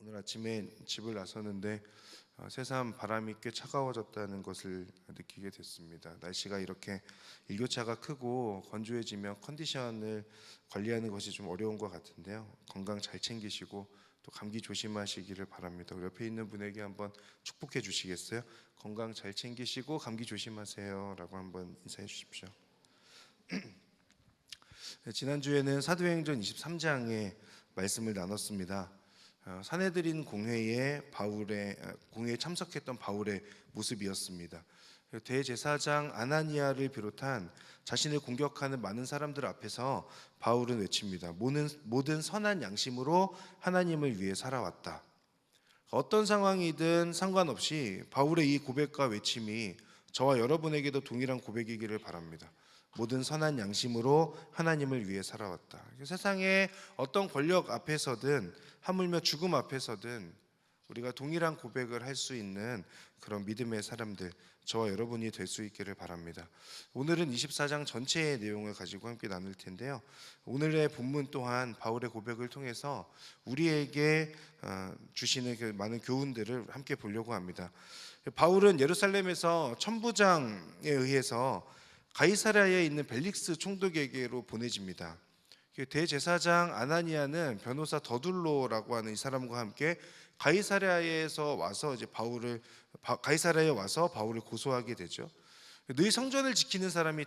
오늘 아침에 집을 나섰는데 새삼 바람이 꽤 차가워졌다는 것을 느끼게 됐습니다. 날씨가 이렇게 일교차가 크고 건조해지면 컨디션을 관리하는 것이 좀 어려운 것 같은데요. 건강 잘 챙기시고 또 감기 조심하시기를 바랍니다. 우리 옆에 있는 분에게 한번 축복해 주시겠어요? 건강 잘 챙기시고 감기 조심하세요 라고 한번 인사해 주십시오. 지난주에는 사도행전 23장의 말씀을 나눴습니다. 사내들인 공회에 참석했던 바울의 모습이었습니다. 대제사장 아나니아를 비롯한 자신을 공격하는 많은 사람들 앞에서 바울은 외칩니다. 모든 선한 양심으로 하나님을 위해 살아왔다. 어떤 상황이든 상관없이 바울의 이 고백과 외침이 저와 여러분에게도 동일한 고백이기를 바랍니다. 모든 선한 양심으로 하나님을 위해 살아왔다. 세상의 어떤 권력 앞에서든 하물며 죽음 앞에서든 우리가 동일한 고백을 할 수 있는 그런 믿음의 사람들, 저와 여러분이 될 수 있기를 바랍니다. 오늘은 24장 전체의 내용을 가지고 함께 나눌 텐데요. 오늘의 본문 또한 바울의 고백을 통해서 우리에게 주시는 그 많은 교훈들을 함께 보려고 합니다. 바울은 예루살렘에서 천부장에 의해서 가이사랴에 있는 벨릭스 총독에게로 보내집니다. 대제사장 아나니아는 변호사 더둘로라고 하는 이 사람과 함께 가이사랴에서 와서 가이사랴에 와서 바울을 고소하게 되죠. 늘 성전을 지키는 사람이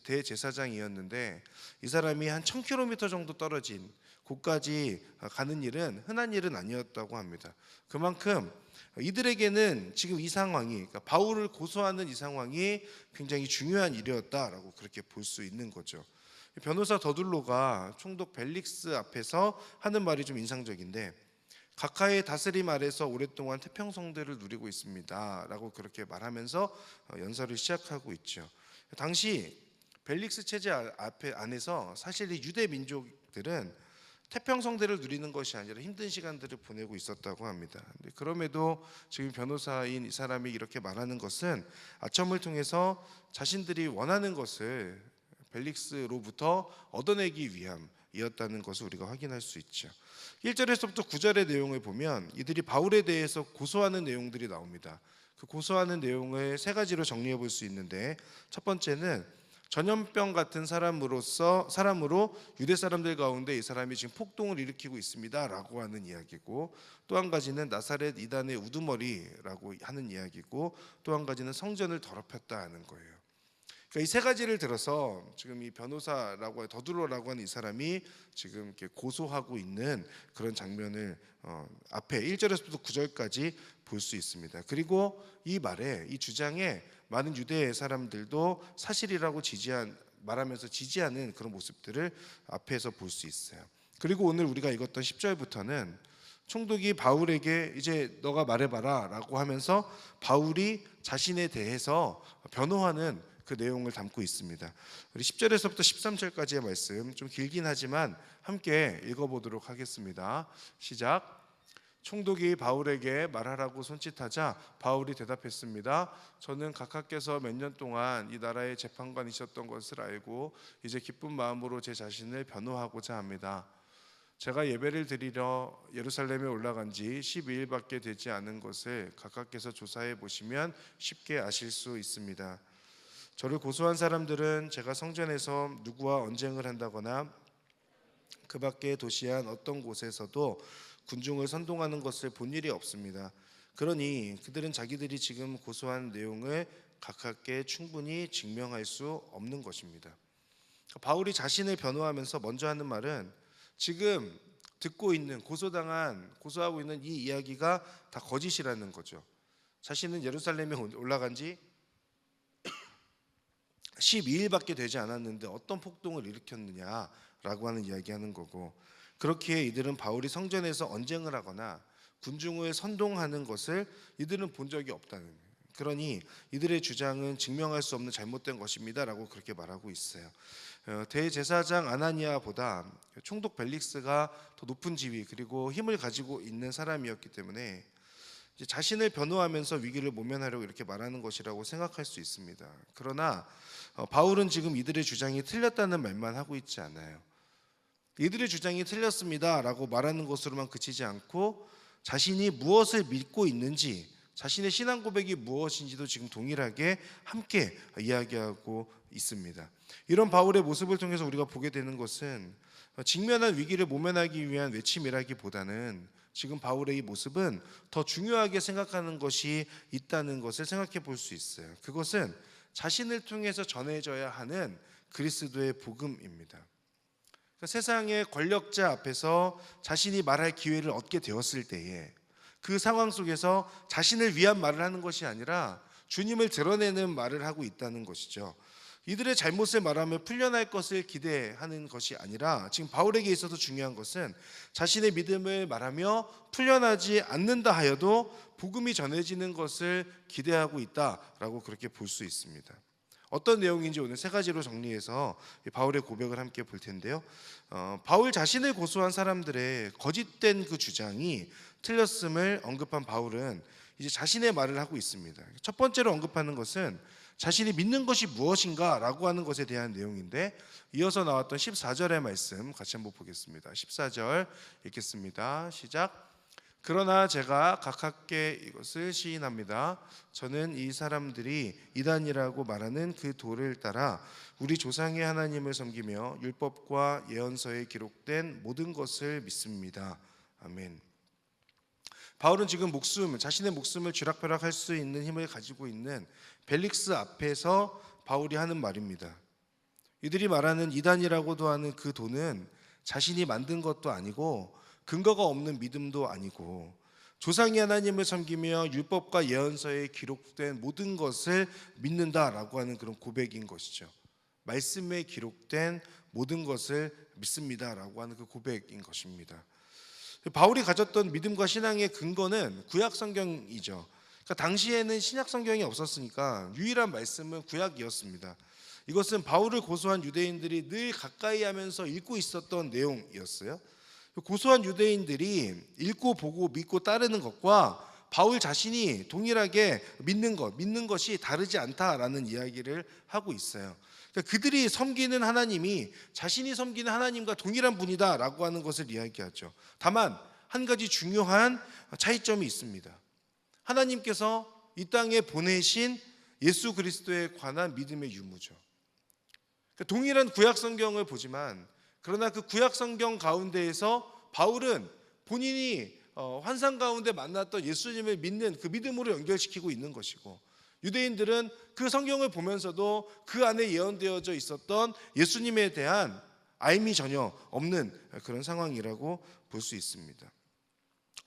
대제사장이었는데 이 사람이 한 1000km 정도 떨어진 곳까지 가는 일은 흔한 일은 아니었다고 합니다. 그만큼 이들에게는 지금 이 상황이, 그러니까 바울을 고소하는 이 상황이 굉장히 중요한 일이었다라고 그렇게 볼 수 있는 거죠. 변호사 더둘로가 총독 벨릭스 앞에서 하는 말이 좀 인상적인데, 각하의 다스림 아래서 오랫동안 태평성대를 누리고 있습니다 라고 그렇게 말하면서 연설을 시작하고 있죠. 당시 벨릭스 체제 안에서 사실 이 유대 민족들은 태평성대를 누리는 것이 아니라 힘든 시간들을 보내고 있었다고 합니다. 그럼에도 지금 변호사인 이 사람이 이렇게 말하는 것은 아첨을 통해서 자신들이 원하는 것을 벨릭스로부터 얻어내기 위함이었다는 것을 우리가 확인할 수 있죠. 1절에서부터 9절의 내용을 보면 이들이 바울에 대해서 고소하는 내용들이 나옵니다. 그 고소하는 내용을 세 가지로 정리해 볼 수 있는데, 첫 번째는 전염병 같은 사람으로 유대 사람들 가운데 이 사람이 지금 폭동을 일으키고 있습니다 라고 하는 이야기고, 또 한 가지는 나사렛 이단의 우두머리라고 하는 이야기고, 또 한 가지는 성전을 더럽혔다 하는 거예요. 그러니까 이 세 가지를 들어서 지금 이 변호사라고 더둘로라고 하는 이 사람이 지금 이렇게 고소하고 있는 그런 장면을 앞에 1절에서부터 9절까지 볼 수 있습니다. 그리고 이 말에, 이 주장에 많은 유대 사람들도 사실이라고 말하면서 지지하는 그런 모습들을 앞에서 볼 수 있어요. 그리고 오늘 우리가 읽었던 10절부터는 총독이 바울에게 이제 너가 말해봐라 라고 하면서 바울이 자신에 대해서 변호하는 그 내용을 담고 있습니다. 우리 10절에서부터 13절까지의 말씀 좀 길긴 하지만 함께 읽어보도록 하겠습니다. 시작. 총독이 바울에게 말하라고 손짓하자 바울이 대답했습니다. 저는 각하께서 몇 년 동안 이 나라의 재판관이셨던 것을 알고 이제 기쁜 마음으로 제 자신을 변호하고자 합니다. 제가 예배를 드리러 예루살렘에 올라간 지 12일밖에 되지 않은 것을 각하께서 조사해 보시면 쉽게 아실 수 있습니다. 저를 고소한 사람들은 제가 성전에서 누구와 언쟁을 한다거나 그 밖의 도시 안 어떤 곳에서도 군중을 선동하는 것을 본 일이 없습니다. 그러니 그들은 자기들이 지금 고소한 내용을 각하께 충분히 증명할 수 없는 것입니다. 바울이 자신을 변호하면서 먼저 하는 말은 지금 고소하고 있는 이 이야기가 다 거짓이라는 거죠. 자신은 예루살렘에 올라간 지 12일밖에 되지 않았는데 어떤 폭동을 일으켰느냐라고 하는 이야기하는 거고, 그렇기에 이들은 바울이 성전에서 언쟁을 하거나 군중을 선동하는 것을 이들은 본 적이 없다는 거예요. 그러니 이들의 주장은 증명할 수 없는 잘못된 것입니다 라고 그렇게 말하고 있어요. 대제사장 아나니아보다 총독 벨릭스가 더 높은 지위 그리고 힘을 가지고 있는 사람이었기 때문에 자신을 변호하면서 위기를 모면하려고 이렇게 말하는 것이라고 생각할 수 있습니다. 그러나 바울은 지금 이들의 주장이 틀렸다는 말만 하고 있지 않아요. 이들의 주장이 틀렸습니다 라고 말하는 것으로만 그치지 않고 자신이 무엇을 믿고 있는지, 자신의 신앙 고백이 무엇인지도 지금 동일하게 함께 이야기하고 있습니다. 이런 바울의 모습을 통해서 우리가 보게 되는 것은 직면한 위기를 모면하기 위한 외침이라기보다는 지금 바울의 이 모습은 더 중요하게 생각하는 것이 있다는 것을 생각해 볼 수 있어요. 그것은 자신을 통해서 전해져야 하는 그리스도의 복음입니다. 그러니까 세상의 권력자 앞에서 자신이 말할 기회를 얻게 되었을 때에 그 상황 속에서 자신을 위한 말을 하는 것이 아니라 주님을 드러내는 말을 하고 있다는 것이죠. 이들의 잘못을 말하며 풀려날 것을 기대하는 것이 아니라 지금 바울에게 있어서 중요한 것은 자신의 믿음을 말하며 풀려나지 않는다 하여도 복음이 전해지는 것을 기대하고 있다라고 그렇게 볼 수 있습니다. 어떤 내용인지 오늘 세 가지로 정리해서 바울의 고백을 함께 볼 텐데요. 바울 자신을 고소한 사람들의 거짓된 그 주장이 틀렸음을 언급한 바울은 이제 자신의 말을 하고 있습니다. 첫 번째로 언급하는 것은 자신이 믿는 것이 무엇인가 라고 하는 것에 대한 내용인데, 이어서 나왔던 14절의 말씀 같이 한번 보겠습니다. 14절 읽겠습니다. 시작. 그러나 제가 각하께 이것을 시인합니다. 저는 이 사람들이 이단이라고 말하는 그 도를 따라 우리 조상의 하나님을 섬기며 율법과 예언서에 기록된 모든 것을 믿습니다. 아멘. 바울은 지금 자신의 목숨을 쥐락펴락할 수 있는 힘을 가지고 있는 벨릭스 앞에서 바울이 하는 말입니다. 이들이 말하는 이단이라고도 하는 그 도는 자신이 만든 것도 아니고 근거가 없는 믿음도 아니고 조상의 하나님을 섬기며 율법과 예언서에 기록된 모든 것을 믿는다라고 하는 그런 고백인 것이죠. 말씀에 기록된 모든 것을 믿습니다라고 하는 그 고백인 것입니다. 바울이 가졌던 믿음과 신앙의 근거는 구약 성경이죠. 그러니까 당시에는 신약 성경이 없었으니까 유일한 말씀은 구약이었습니다. 이것은 바울을 고소한 유대인들이 늘 가까이 하면서 읽고 있었던 내용이었어요. 고소한 유대인들이 읽고 보고 믿고 따르는 것과 바울 자신이 동일하게 믿는 것이 다르지 않다라는 이야기를 하고 있어요. 그러니까 그들이 섬기는 하나님이 자신이 섬기는 하나님과 동일한 분이다라고 하는 것을 이야기하죠. 다만 한 가지 중요한 차이점이 있습니다. 하나님께서 이 땅에 보내신 예수 그리스도에 관한 믿음의 유무죠. 그러니까 동일한 구약 성경을 보지만 그러나 그 구약 성경 가운데에서 바울은 본인이 환상 가운데 만났던 예수님을 믿는 그 믿음으로 연결시키고 있는 것이고, 유대인들은 그 성경을 보면서도 그 안에 예언되어져 있었던 예수님에 대한 알미 전혀 없는 그런 상황이라고 볼 수 있습니다.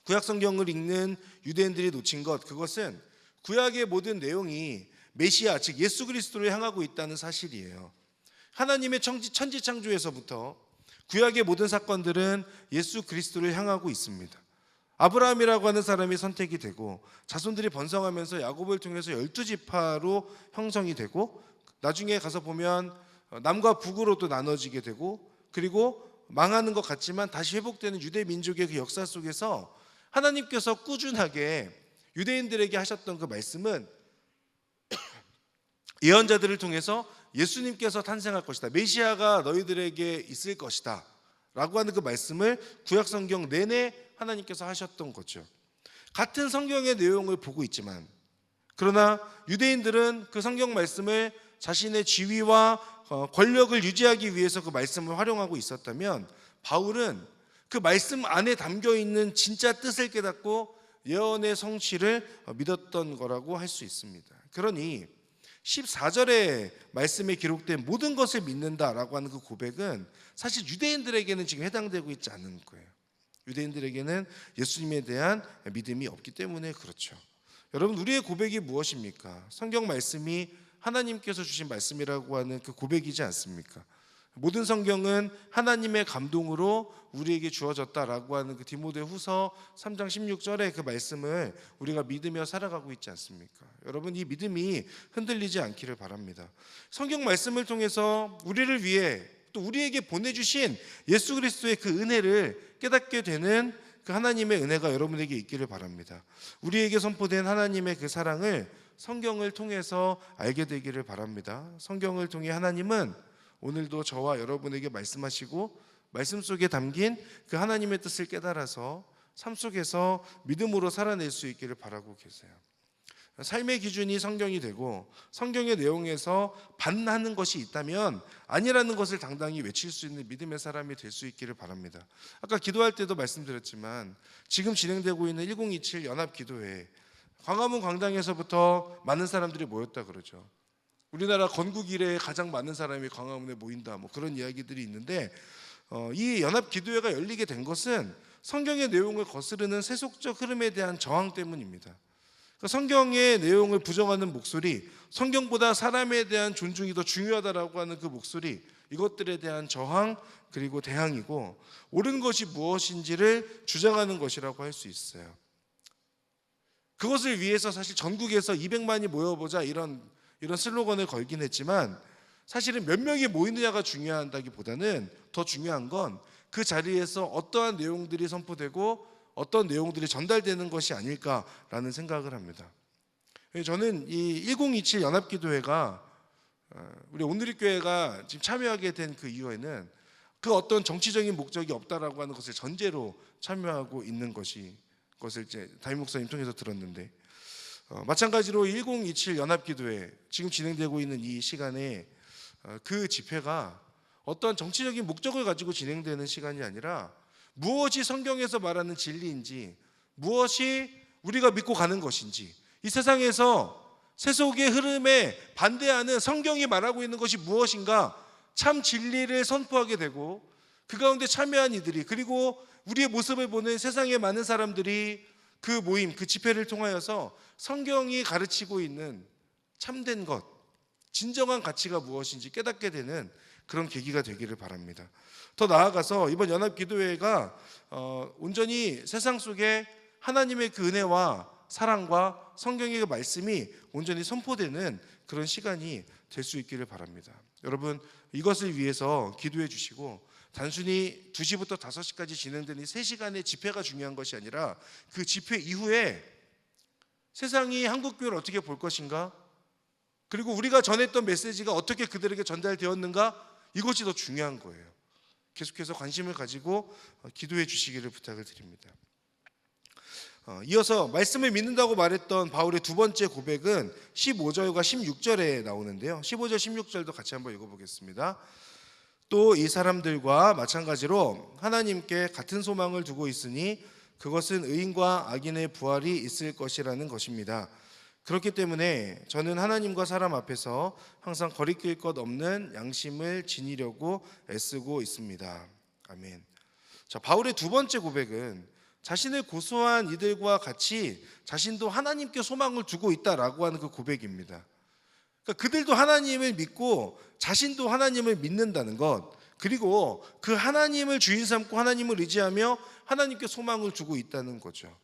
구약 성경을 읽는 유대인들이 놓친 그것은 구약의 모든 내용이 메시아 즉 예수 그리스도를 향하고 있다는 사실이에요. 하나님의 천지창조에서부터 구약의 모든 사건들은 예수 그리스도를 향하고 있습니다. 아브라함이라고 하는 사람이 선택이 되고 자손들이 번성하면서 야곱을 통해서 12지파로 형성이 되고 나중에 가서 보면 남과 북으로 또 나눠지게 되고 그리고 망하는 것 같지만 다시 회복되는 유대 민족의 그 역사 속에서 하나님께서 꾸준하게 유대인들에게 하셨던 그 말씀은 예언자들을 통해서 예수님께서 탄생할 것이다, 메시아가 너희들에게 있을 것이다 라고 하는 그 말씀을 구약 성경 내내 하나님께서 하셨던 거죠. 같은 성경의 내용을 보고 있지만 그러나 유대인들은 그 성경 말씀을 자신의 지위와 권력을 유지하기 위해서 그 말씀을 활용하고 있었다면, 바울은 그 말씀 안에 담겨있는 진짜 뜻을 깨닫고 예언의 성취를 믿었던 거라고 할 수 있습니다. 그러니 14절의 말씀에 기록된 모든 것을 믿는다라고 하는 그 고백은 사실 유대인들에게는 지금 해당되고 있지 않은 거예요. 유대인들에게는 예수님에 대한 믿음이 없기 때문에 그렇죠. 여러분, 우리의 고백이 무엇입니까? 성경 말씀이 하나님께서 주신 말씀이라고 하는 그 고백이지 않습니까? 모든 성경은 하나님의 감동으로 우리에게 주어졌다라고 하는 그 디모데후서 3장 16절의 그 말씀을 우리가 믿으며 살아가고 있지 않습니까? 여러분, 이 믿음이 흔들리지 않기를 바랍니다. 성경 말씀을 통해서 우리를 위해 또 우리에게 보내주신 예수 그리스도의 그 은혜를 깨닫게 되는 그 하나님의 은혜가 여러분에게 있기를 바랍니다. 우리에게 선포된 하나님의 그 사랑을 성경을 통해서 알게 되기를 바랍니다. 성경을 통해 하나님은 오늘도 저와 여러분에게 말씀하시고 말씀 속에 담긴 그 하나님의 뜻을 깨달아서 삶 속에서 믿음으로 살아낼 수 있기를 바라고 계세요. 삶의 기준이 성경이 되고 성경의 내용에서 반하는 것이 있다면 아니라는 것을 당당히 외칠 수 있는 믿음의 사람이 될 수 있기를 바랍니다. 아까 기도할 때도 말씀드렸지만 지금 진행되고 있는 1027 연합기도회 광화문 광장에서부터 많은 사람들이 모였다 그러죠. 우리나라 건국 이래 가장 많은 사람이 광화문에 모인다 그런 이야기들이 있는데 이 연합기도회가 열리게 된 것은 성경의 내용을 거스르는 세속적 흐름에 대한 저항 때문입니다. 성경의 내용을 부정하는 목소리, 성경보다 사람에 대한 존중이 더 중요하다라고 하는 그 목소리, 이것들에 대한 저항 그리고 대항이고 옳은 것이 무엇인지를 주장하는 것이라고 할 수 있어요. 그것을 위해서 사실 전국에서 200만이 모여보자 이런 슬로건을 걸긴 했지만 사실은 몇 명이 모이느냐가 중요하다기보다는 더 중요한 건 그 자리에서 어떠한 내용들이 선포되고 어떤 내용들이 전달되는 것이 아닐까라는 생각을 합니다. 저는 이 1027 연합기도회가 우리 온누리교회가 지금 참여하게 된 그 이유에는 그 어떤 정치적인 목적이 없다라고 하는 것을 전제로 참여하고 있는 것을 이제 담임 목사님 통해서 들었는데 마찬가지로 1027 연합기도회 지금 진행되고 있는 이 시간에 그 집회가 어떤 정치적인 목적을 가지고 진행되는 시간이 아니라 무엇이 성경에서 말하는 진리인지 무엇이 우리가 믿고 가는 것인지 이 세상에서 세속의 흐름에 반대하는 성경이 말하고 있는 것이 무엇인가 참 진리를 선포하게 되고 그 가운데 참여한 이들이 그리고 우리의 모습을 보는 세상의 많은 사람들이 그 모임, 그 집회를 통하여서 성경이 가르치고 있는 참된 것, 진정한 가치가 무엇인지 깨닫게 되는 그런 계기가 되기를 바랍니다. 더 나아가서 이번 연합기도회가 온전히 세상 속에 하나님의 그 은혜와 사랑과 성경의 그 말씀이 온전히 선포되는 그런 시간이 될 수 있기를 바랍니다. 여러분 이것을 위해서 기도해 주시고 단순히 2시부터 5시까지 진행되는 3시간의 집회가 중요한 것이 아니라 그 집회 이후에 세상이 한국교회를 어떻게 볼 것인가 그리고 우리가 전했던 메시지가 어떻게 그들에게 전달되었는가 이것이 더 중요한 거예요. 계속해서 관심을 가지고 기도해 주시기를 부탁을 드립니다. 이어서 말씀을 믿는다고 말했던 바울의 두 번째 고백은 15절과 16절에 나오는데요. 15절 16절도 같이 한번 읽어보겠습니다. 또 이 사람들과 마찬가지로 하나님께 같은 소망을 두고 있으니 그것은 의인과 악인의 부활이 있을 것이라는 것입니다. 그렇기 때문에 저는 하나님과 사람 앞에서 항상 거리낄 것 없는 양심을 지니려고 애쓰고 있습니다. 아멘. 자, 바울의 두 번째 고백은 자신을 고소한 이들과 같이 자신도 하나님께 소망을 두고 있다라고 하는 그 고백입니다. 그러니까 그들도 하나님을 믿고 자신도 하나님을 믿는다는 것 그리고 그 하나님을 주인 삼고 하나님을 의지하며 하나님께 소망을 두고 있다는 거죠.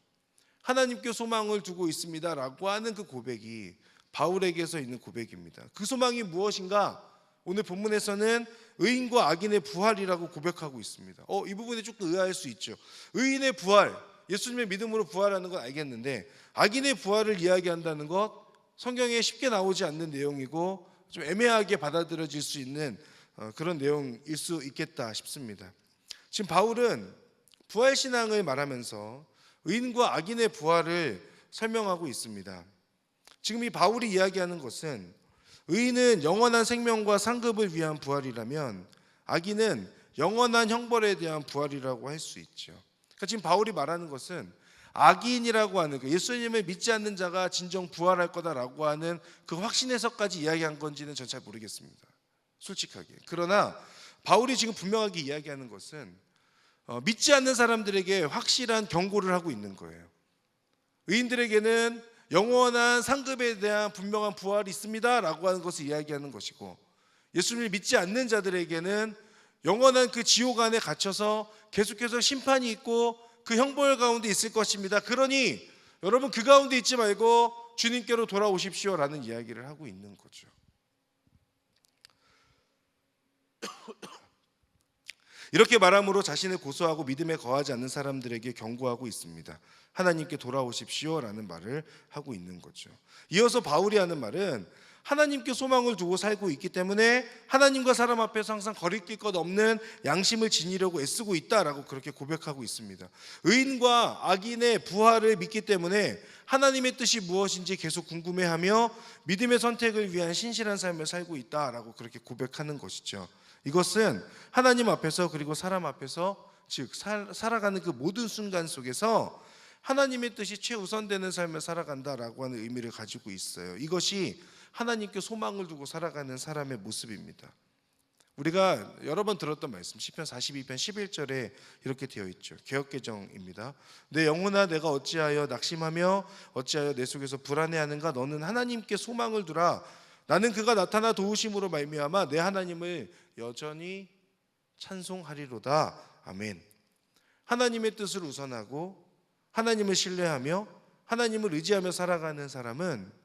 하나님께 소망을 두고 있습니다라고 하는 그 고백이 바울에게서 있는 고백입니다. 그 소망이 무엇인가? 오늘 본문에서는 의인과 악인의 부활이라고 고백하고 있습니다. 이 부분에 조금 의아할 수 있죠. 의인의 부활, 예수님의 믿음으로 부활하는 건 알겠는데 악인의 부활을 이야기한다는 것 성경에 쉽게 나오지 않는 내용이고 좀 애매하게 받아들여질 수 있는 그런 내용일 수 있겠다 싶습니다. 지금 바울은 부활신앙을 말하면서 의인과 악인의 부활을 설명하고 있습니다. 지금 이 바울이 이야기하는 것은 의인은 영원한 생명과 상급을 위한 부활이라면 악인은 영원한 형벌에 대한 부활이라고 할 수 있죠. 그러니까 지금 바울이 말하는 것은 악인이라고 하는 예수님을 믿지 않는 자가 진정 부활할 거다라고 하는 그 확신에서까지 이야기한 건지는 전 잘 모르겠습니다. 솔직하게. 그러나 바울이 지금 분명하게 이야기하는 것은 믿지 않는 사람들에게 확실한 경고를 하고 있는 거예요. 의인들에게는 영원한 상급에 대한 분명한 부활이 있습니다 라고 하는 것을 이야기하는 것이고 예수님을 믿지 않는 자들에게는 영원한 그 지옥 안에 갇혀서 계속해서 심판이 있고 그 형벌 가운데 있을 것입니다. 그러니 여러분 그 가운데 있지 말고 주님께로 돌아오십시오 라는 이야기를 하고 있는 거죠. 이렇게 말함으로 자신을 고소하고 믿음에 거하지 않는 사람들에게 경고하고 있습니다. 하나님께 돌아오십시오 라는 말을 하고 있는 거죠. 이어서 바울이 하는 말은 하나님께 소망을 두고 살고 있기 때문에 하나님과 사람 앞에서 항상 거리낄 것 없는 양심을 지니려고 애쓰고 있다라고 그렇게 고백하고 있습니다. 의인과 악인의 부활을 믿기 때문에 하나님의 뜻이 무엇인지 계속 궁금해하며 믿음의 선택을 위한 신실한 삶을 살고 있다라고 그렇게 고백하는 것이죠. 이것은 하나님 앞에서 그리고 사람 앞에서 즉 살아가는 그 모든 순간 속에서 하나님의 뜻이 최우선되는 삶을 살아간다라고 하는 의미를 가지고 있어요. 이것이 하나님께 소망을 두고 살아가는 사람의 모습입니다. 우리가 여러 번 들었던 말씀 시편 42편 11절에 이렇게 되어 있죠. 개역개정입니다. 내 영혼아 내가 어찌하여 낙심하며 어찌하여 내 속에서 불안해하는가. 너는 하나님께 소망을 두라. 나는 그가 나타나 도우심으로 말미암아 내 하나님을 여전히 찬송하리로다. 아멘. 하나님의 뜻을 우선하고 하나님을 신뢰하며 하나님을 의지하며 살아가는 사람은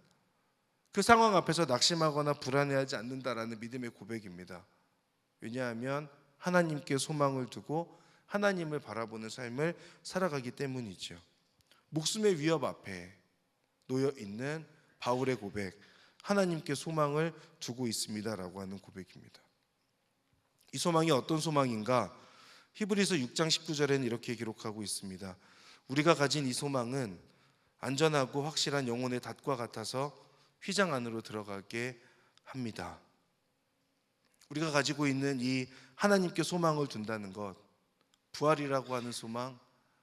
그 상황 앞에서 낙심하거나 불안해하지 않는다라는 믿음의 고백입니다. 왜냐하면 하나님께 소망을 두고 하나님을 바라보는 삶을 살아가기 때문이죠. 목숨의 위협 앞에 놓여 있는 바울의 고백, 하나님께 소망을 두고 있습니다라고 하는 고백입니다. 이 소망이 어떤 소망인가? 히브리서 6장 19절에는 이렇게 기록하고 있습니다. 우리가 가진 이 소망은 안전하고 확실한 영혼의 닷과 같아서 휘장 안으로 들어가게 합니다. 우리가 가지고 있는 이 하나님께 소망을 둔다는 것, 부활이라고 하는 소망,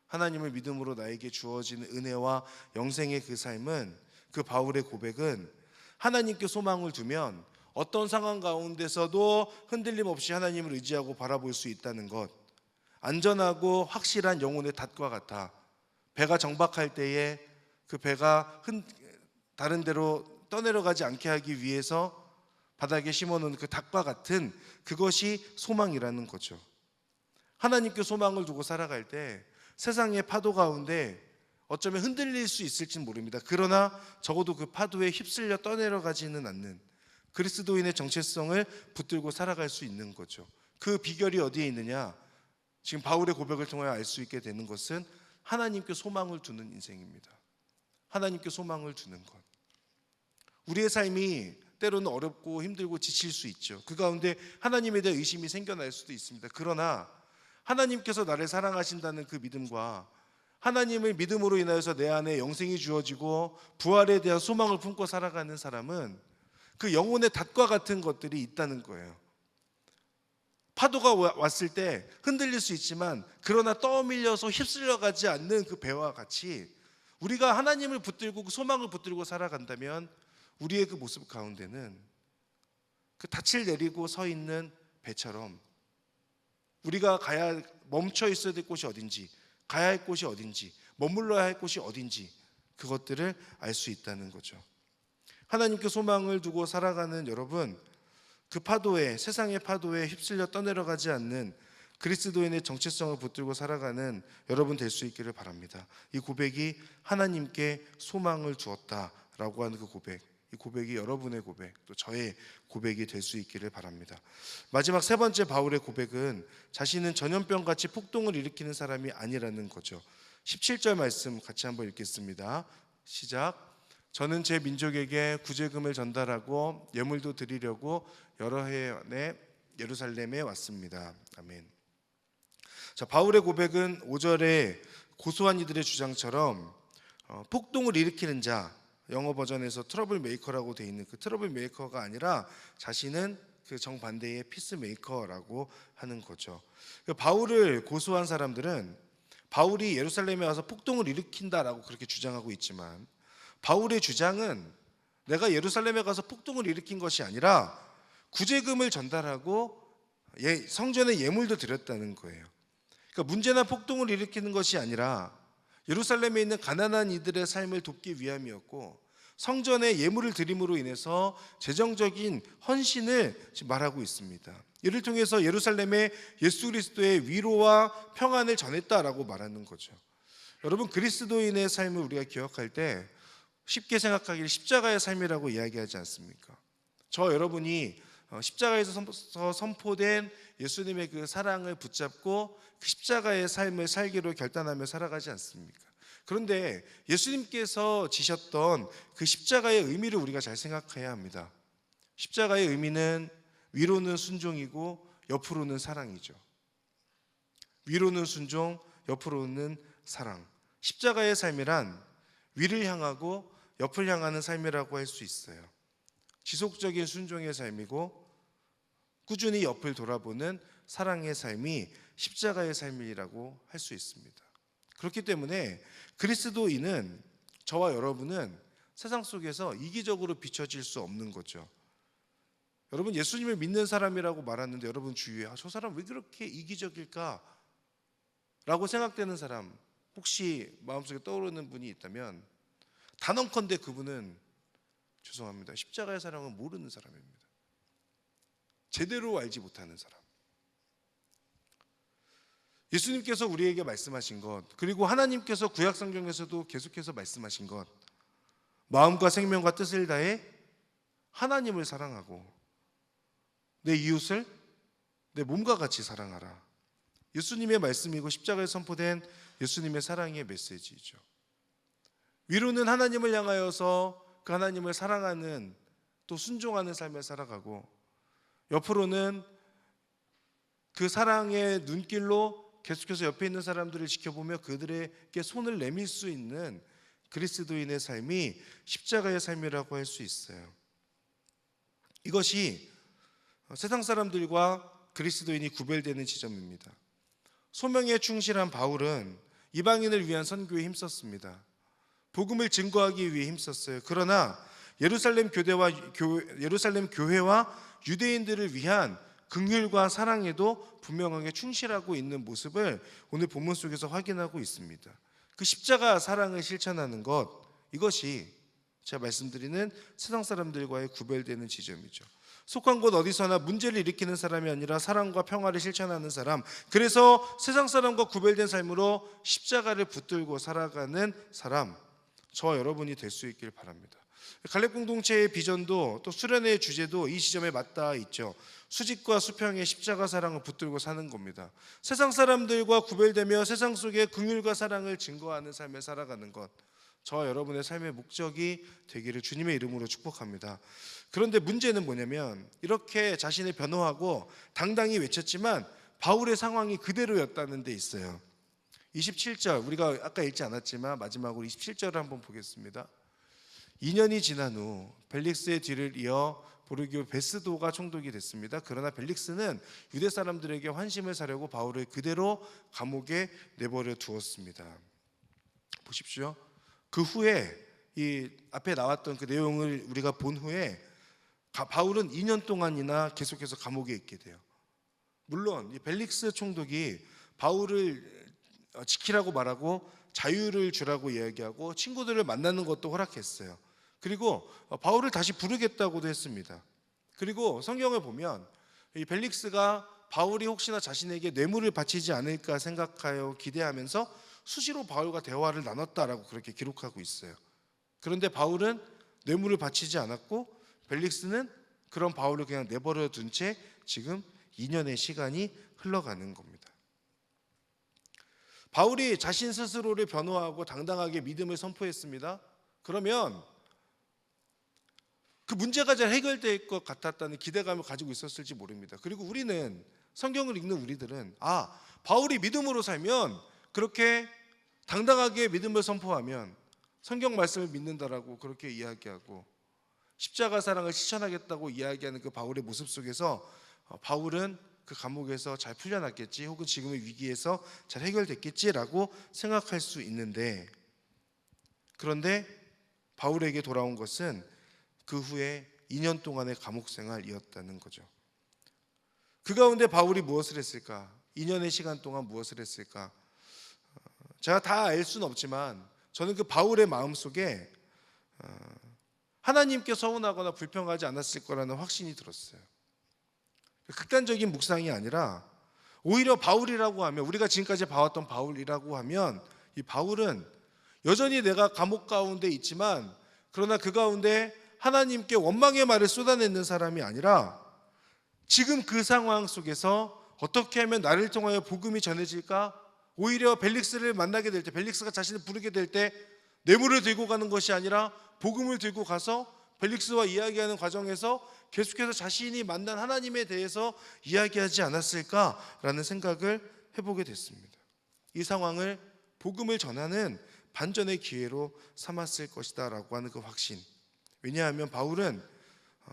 하나님을 믿음으로 나에게 주어지는 은혜와 영생의 그 삶은, 그 바울의 고백은 하나님께 소망을 두면 어떤 상황 가운데서도 흔들림 없이 하나님을 의지하고 바라볼 수 있다는 것, 안전하고 확실한 영혼의 닷과 같아 배가 정박할 때에 그 배가 다른 데로 떠내려가지 않게 하기 위해서 바닥에 심어놓은 그 닭과 같은 그것이 소망이라는 거죠. 하나님께 소망을 두고 살아갈 때 세상의 파도 가운데 어쩌면 흔들릴 수 있을지 모릅니다. 그러나 적어도 그 파도에 휩쓸려 떠내려가지는 않는 그리스도인의 정체성을 붙들고 살아갈 수 있는 거죠. 그 비결이 어디에 있느냐? 지금 바울의 고백을 통해 알 수 있게 되는 것은 하나님께 소망을 두는 인생입니다. 하나님께 소망을 두는 것. 우리의 삶이 때로는 어렵고 힘들고 지칠 수 있죠. 그 가운데 하나님에 대한 의심이 생겨날 수도 있습니다. 그러나 하나님께서 나를 사랑하신다는 그 믿음과 하나님을 믿음으로 인하여서 내 안에 영생이 주어지고 부활에 대한 소망을 품고 살아가는 사람은 그 영혼의 닷과 같은 것들이 있다는 거예요. 파도가 왔을 때 흔들릴 수 있지만 그러나 떠밀려서 휩쓸려가지 않는 그 배와 같이 우리가 하나님을 붙들고 그 소망을 붙들고 살아간다면 우리의 그 모습 가운데는 그 닻을 내리고 서 있는 배처럼 우리가 멈춰 있어야 될 곳이 어딘지, 가야 할 곳이 어딘지, 머물러야 할 곳이 어딘지 그것들을 알 수 있다는 거죠. 하나님께 소망을 두고 살아가는 여러분, 그 파도에, 세상의 파도에 휩쓸려 떠내려가지 않는 그리스도인의 정체성을 붙들고 살아가는 여러분 될 수 있기를 바랍니다. 이 고백이 하나님께 소망을 두었다라고 하는 그 고백, 이 고백이 여러분의 고백, 또 저의 고백이 될 수 있기를 바랍니다. 마지막 세 번째 바울의 고백은 자신은 전염병같이 폭동을 일으키는 사람이 아니라는 거죠. 17절 말씀 같이 한번 읽겠습니다. 시작. 저는 제 민족에게 구제금을 전달하고 예물도 드리려고 여러 해 안에 예루살렘에 왔습니다. 아멘. 자, 바울의 고백은 5절에 고소한 이들의 주장처럼 폭동을 일으키는 자, 영어 버전에서 트러블 메이커라고 되어 있는 그 트러블 메이커가 아니라 자신은 그 정반대의 피스 메이커라고 하는 거죠. 바울을 고소한 사람들은 바울이 예루살렘에 와서 폭동을 일으킨다라고 그렇게 주장하고 있지만 바울의 주장은 내가 예루살렘에 가서 폭동을 일으킨 것이 아니라 구제금을 전달하고 성전에 예물도 드렸다는 거예요. 그러니까 문제나 폭동을 일으키는 것이 아니라 예루살렘에 있는 가난한 이들의 삶을 돕기 위함이었고 성전에 예물을 드림으로 인해서 재정적인 헌신을 말하고 있습니다. 이를 통해서 예루살렘에 예수 그리스도의 위로와 평안을 전했다라고 말하는 거죠. 여러분, 그리스도인의 삶을 우리가 기억할 때 쉽게 생각하기를 십자가의 삶이라고 이야기하지 않습니까? 저 여러분이 십자가에서 선포된 예수님의 그 사랑을 붙잡고 그 십자가의 삶을 살기로 결단하며 살아가지 않습니까? 그런데 예수님께서 지셨던 그 십자가의 의미를 우리가 잘 생각해야 합니다. 십자가의 의미는 위로는 순종이고 옆으로는 사랑이죠. 위로는 순종, 옆으로는 사랑. 십자가의 삶이란 위를 향하고 옆을 향하는 삶이라고 할 수 있어요. 지속적인 순종의 삶이고 꾸준히 옆을 돌아보는 사랑의 삶이 십자가의 삶이라고 할 수 있습니다. 그렇기 때문에 그리스도인은, 저와 여러분은 세상 속에서 이기적으로 비춰질 수 없는 거죠. 여러분, 예수님을 믿는 사람이라고 말하는데 여러분 주위에 저 사람 왜 그렇게 이기적일까? 라고 생각되는 사람 혹시 마음속에 떠오르는 분이 있다면 단언컨대 그분은, 죄송합니다, 십자가의 사랑을 모르는 사람입니다. 제대로 알지 못하는 사람. 예수님께서 우리에게 말씀하신 것, 그리고 하나님께서 구약 성경에서도 계속해서 말씀하신 것, 마음과 생명과 뜻을 다해 하나님을 사랑하고 내 이웃을 내 몸과 같이 사랑하라. 예수님의 말씀이고 십자가에 선포된 예수님의 사랑의 메시지이죠. 위로는 하나님을 향하여서 그 하나님을 사랑하는, 또 순종하는 삶을 살아가고, 옆으로는 그 사랑의 눈길로 계속해서 옆에 있는 사람들을 지켜보며 그들에게 손을 내밀 수 있는 그리스도인의 삶이 십자가의 삶이라고 할 수 있어요. 이것이 세상 사람들과 그리스도인이 구별되는 지점입니다. 소명에 충실한 바울은 이방인을 위한 선교에 힘썼습니다. 복음을 증거하기 위해 힘썼어요. 그러나 예루살렘 교회와 유대인들을 위한 긍휼과 사랑에도 분명하게 충실하고 있는 모습을 오늘 본문 속에서 확인하고 있습니다. 그 십자가 사랑을 실천하는 것, 이것이 제가 말씀드리는 세상 사람들과의 구별되는 지점이죠. 속한 곳 어디서나 문제를 일으키는 사람이 아니라 사랑과 평화를 실천하는 사람, 그래서 세상 사람과 구별된 삶으로 십자가를 붙들고 살아가는 사람, 저와 여러분이 될 수 있길 바랍니다. 갈렙 공동체의 비전도 또 수련회의 주제도 이 지점에 맞닿아 있죠. 수직과 수평의 십자가 사랑을 붙들고 사는 겁니다. 세상 사람들과 구별되며 세상 속에 긍휼과 사랑을 증거하는 삶을 살아가는 것, 저와 여러분의 삶의 목적이 되기를 주님의 이름으로 축복합니다. 그런데 문제는 뭐냐면, 이렇게 자신을 변호하고 당당히 외쳤지만 바울의 상황이 그대로였다는 데 있어요. 27절, 우리가 아까 읽지 않았지만 마지막으로 27절을 한번 보겠습니다. 2년이 지난 후 벨릭스의 뒤를 이어 보르기오 베스도가 총독이 됐습니다. 그러나 벨릭스는 유대 사람들에게 환심을 사려고 바울을 그대로 감옥에 내버려 두었습니다. 보십시오. 그 후에 이 앞에 나왔던 그 내용을 우리가 본 후에 바울은 2년 동안이나 계속해서 감옥에 있게 돼요. 물론 이 벨릭스 총독이 바울을 지키라고 말하고 자유를 주라고 이야기하고 친구들을 만나는 것도 허락했어요. 그리고 바울을 다시 부르겠다고도 했습니다. 그리고 성경을 보면 이 벨릭스가 바울이 혹시나 자신에게 뇌물을 바치지 않을까 생각하여 기대하면서 수시로 바울과 대화를 나눴다라고 그렇게 기록하고 있어요. 그런데 바울은 뇌물을 바치지 않았고 벨릭스는 그런 바울을 그냥 내버려 둔 채 지금 2년의 시간이 흘러가는 겁니다. 바울이 자신 스스로를 변호하고 당당하게 믿음을 선포했습니다. 그러면 그 문제가 잘 해결될 것 같았다는 기대감을 가지고 있었을지 모릅니다. 그리고 우리는, 성경을 읽는 우리들은, 바울이 믿음으로 살면, 그렇게 당당하게 믿음을 선포하면 성경 말씀을 믿는다라고 그렇게 이야기하고 십자가 사랑을 실천하겠다고 이야기하는 그 바울의 모습 속에서 바울은 그 감옥에서 잘 풀려났겠지, 혹은 지금의 위기에서 잘 해결됐겠지라고 생각할 수 있는데, 그런데 바울에게 돌아온 것은 그 후에 2년 동안의 감옥 생활이었다는 거죠. 그 가운데 바울이 무엇을 했을까? 2년의 시간 동안 무엇을 했을까? 제가 다 알 수는 없지만 저는 그 바울의 마음속에 하나님께 서운하거나 불평하지 않았을 거라는 확신이 들었어요. 극단적인 묵상이 아니라 오히려 바울이라고 하면, 우리가 지금까지 봐왔던 바울이라고 하면, 이 바울은 여전히 내가 감옥 가운데 있지만 그러나 그 가운데 하나님께 원망의 말을 쏟아내는 사람이 아니라 지금 그 상황 속에서 어떻게 하면 나를 통하여 복음이 전해질까? 오히려 벨릭스를 만나게 될 때, 벨릭스가 자신을 부르게 될 때 뇌물을 들고 가는 것이 아니라 복음을 들고 가서 펠릭스와 이야기하는 과정에서 계속해서 자신이 만난 하나님에 대해서 이야기하지 않았을까라는 생각을 해보게 됐습니다. 이 상황을 복음을 전하는 반전의 기회로 삼았을 것이다 라고 하는 그 확신. 왜냐하면 바울은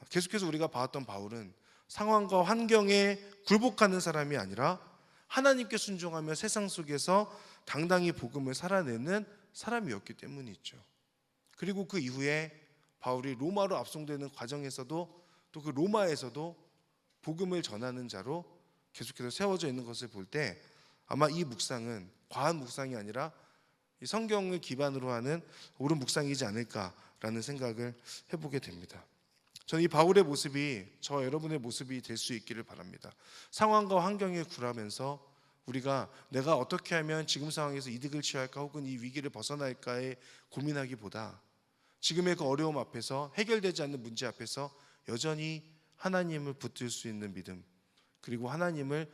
계속해서 우리가 봐왔던 바울은 상황과 환경에 굴복하는 사람이 아니라 하나님께 순종하며 세상 속에서 당당히 복음을 살아내는 사람이었기 때문이죠. 그리고 그 이후에 바울이 로마로 압송되는 과정에서도 또 그 로마에서도 복음을 전하는 자로 계속해서 세워져 있는 것을 볼 때 아마 이 묵상은 과한 묵상이 아니라 이 성경을 기반으로 하는 옳은 묵상이지 않을까라는 생각을 해보게 됩니다. 저는 이 바울의 모습이 저와 여러분의 모습이 될 수 있기를 바랍니다. 상황과 환경에 굴하면서 우리가 내가 어떻게 하면 지금 상황에서 이득을 취할까 혹은 이 위기를 벗어날까에 고민하기보다 지금의 그 어려움 앞에서 해결되지 않는 문제 앞에서 여전히 하나님을 붙들 수 있는 믿음, 그리고 하나님을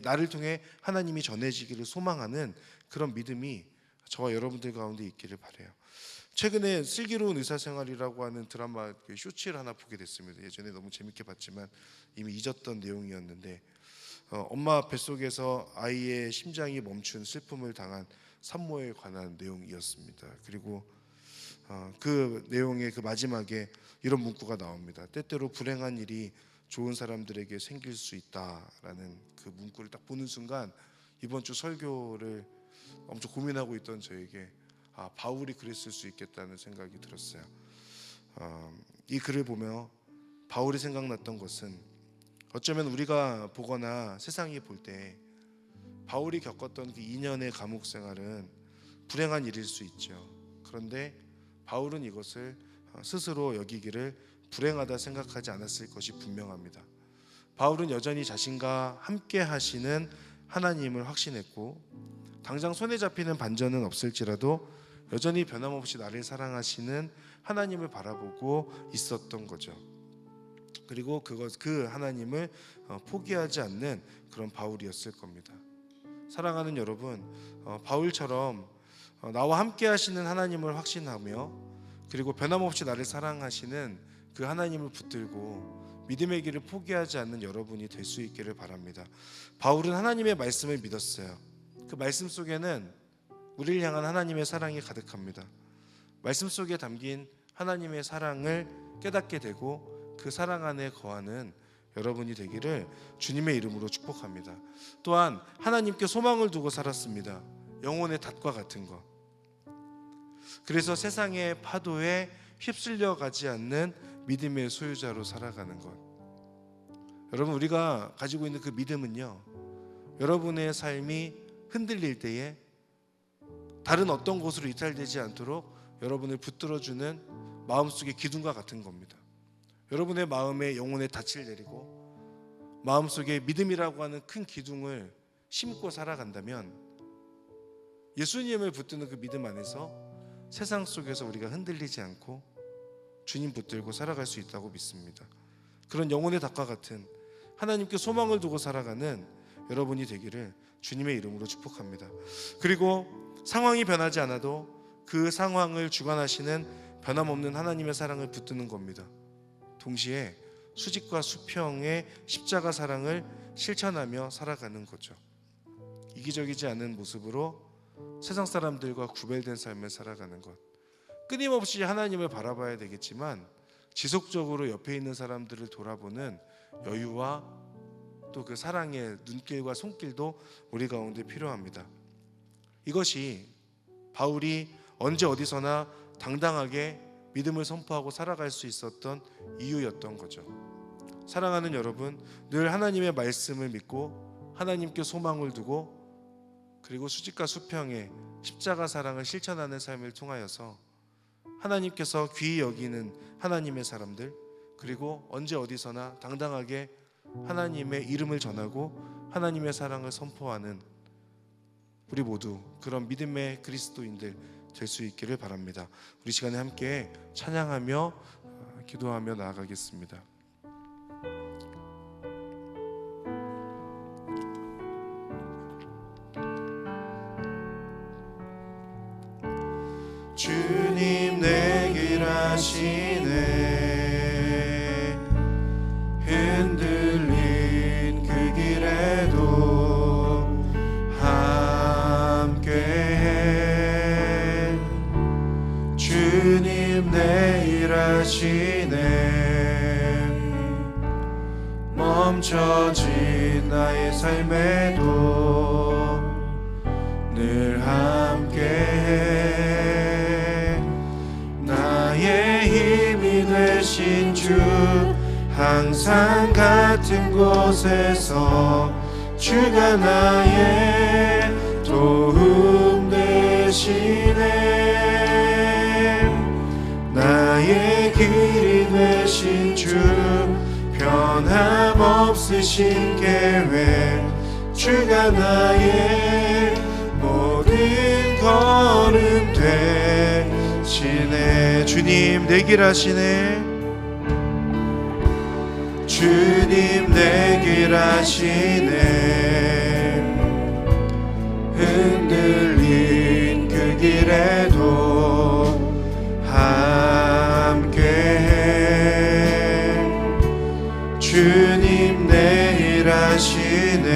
나를 통해 하나님이 전해지기를 소망하는 그런 믿음이 저와 여러분들 가운데 있기를 바라요. 최근에 슬기로운 의사생활이라고 하는 드라마 쇼츠를 하나 보게 됐습니다. 예전에 너무 재밌게 봤지만 이미 잊었던 내용이었는데 엄마 뱃속에서 아이의 심장이 멈춘 슬픔을 당한 산모에 관한 내용이었습니다. 그리고 그 내용의 그 마지막에 이런 문구가 나옵니다. 때때로 불행한 일이 좋은 사람들에게 생길 수 있다라는 그 문구를 딱 보는 순간 이번 주 설교를 엄청 고민하고 있던 저에게 바울이 그랬을 수 있겠다는 생각이 들었어요. 이 글을 보며 바울이 생각났던 것은 어쩌면 우리가 보거나 세상이 볼 때 바울이 겪었던 그 2년의 감옥 생활은 불행한 일일 수 있죠. 그런데 바울은 이것을 스스로 여기기를 불행하다 생각하지 않았을 것이 분명합니다. 바울은 여전히 자신과 함께 하시는 하나님을 확신했고 당장 손에 잡히는 반전은 없을지라도 여전히 변함없이 나를 사랑하시는 하나님을 바라보고 있었던 거죠. 그리고 그 하나님을 포기하지 않는 그런 바울이었을 겁니다. 사랑하는 여러분, 바울처럼 나와 함께 하시는 하나님을 확신하며 그리고 변함없이 나를 사랑하시는 그 하나님을 붙들고 믿음의 길을 포기하지 않는 여러분이 될 수 있기를 바랍니다. 바울은 하나님의 말씀을 믿었어요. 그 말씀 속에는 우리를 향한 하나님의 사랑이 가득합니다. 말씀 속에 담긴 하나님의 사랑을 깨닫게 되고 그 사랑 안에 거하는 여러분이 되기를 주님의 이름으로 축복합니다. 또한 하나님께 소망을 두고 살았습니다. 영혼의 닷과 같은 것. 그래서 세상의 파도에 휩쓸려 가지 않는 믿음의 소유자로 살아가는 것. 여러분, 우리가 가지고 있는 그 믿음은요, 여러분의 삶이 흔들릴 때에 다른 어떤 곳으로 이탈되지 않도록 여러분을 붙들어주는 마음속의 기둥과 같은 겁니다. 여러분의 마음에 영혼의 닻을 내리고 마음속에 믿음이라고 하는 큰 기둥을 심고 살아간다면 예수님을 붙드는 그 믿음 안에서 세상 속에서 우리가 흔들리지 않고 주님 붙들고 살아갈 수 있다고 믿습니다. 그런 영혼의 닭과 같은 하나님께 소망을 두고 살아가는 여러분이 되기를 주님의 이름으로 축복합니다. 그리고 상황이 변하지 않아도 그 상황을 주관하시는 변함없는 하나님의 사랑을 붙드는 겁니다. 동시에 수직과 수평의 십자가 사랑을 실천하며 살아가는 거죠. 이기적이지 않은 모습으로 세상 사람들과 구별된 삶을 살아가는 것. 끊임없이 하나님을 바라봐야 되겠지만 지속적으로 옆에 있는 사람들을 돌아보는 여유와 또 그 사랑의 눈길과 손길도 우리 가운데 필요합니다. 이것이 바울이 언제 어디서나 당당하게 믿음을 선포하고 살아갈 수 있었던 이유였던 거죠. 사랑하는 여러분, 늘 하나님의 말씀을 믿고 하나님께 소망을 두고 그리고 수직과 수평의 십자가 사랑을 실천하는 삶을 통하여서 하나님께서 귀히 여기는 하나님의 사람들, 그리고 언제 어디서나 당당하게 하나님의 이름을 전하고 하나님의 사랑을 선포하는 우리 모두 그런 믿음의 그리스도인들 될 수 있기를 바랍니다. 우리 시간에 함께 찬양하며 기도하며 나아가겠습니다. 주님 내 길 일하시네. 흔들린 그 길에도 함께해. 주님 내 일하시네. 멈춰진 나의 삶에도 늘 함께해. 나의 힘이 되신 주 항상 같은 곳에서 주가 나의 도움 되시네. 나의 길이 되신 주 변함없으신 계획 주가 나의 모든 걸음 되시네. 주님 내 길 하시네. 주님 내 길 하시네. 흔들린 그 길에도 함께해. 주님 내 일 하시네.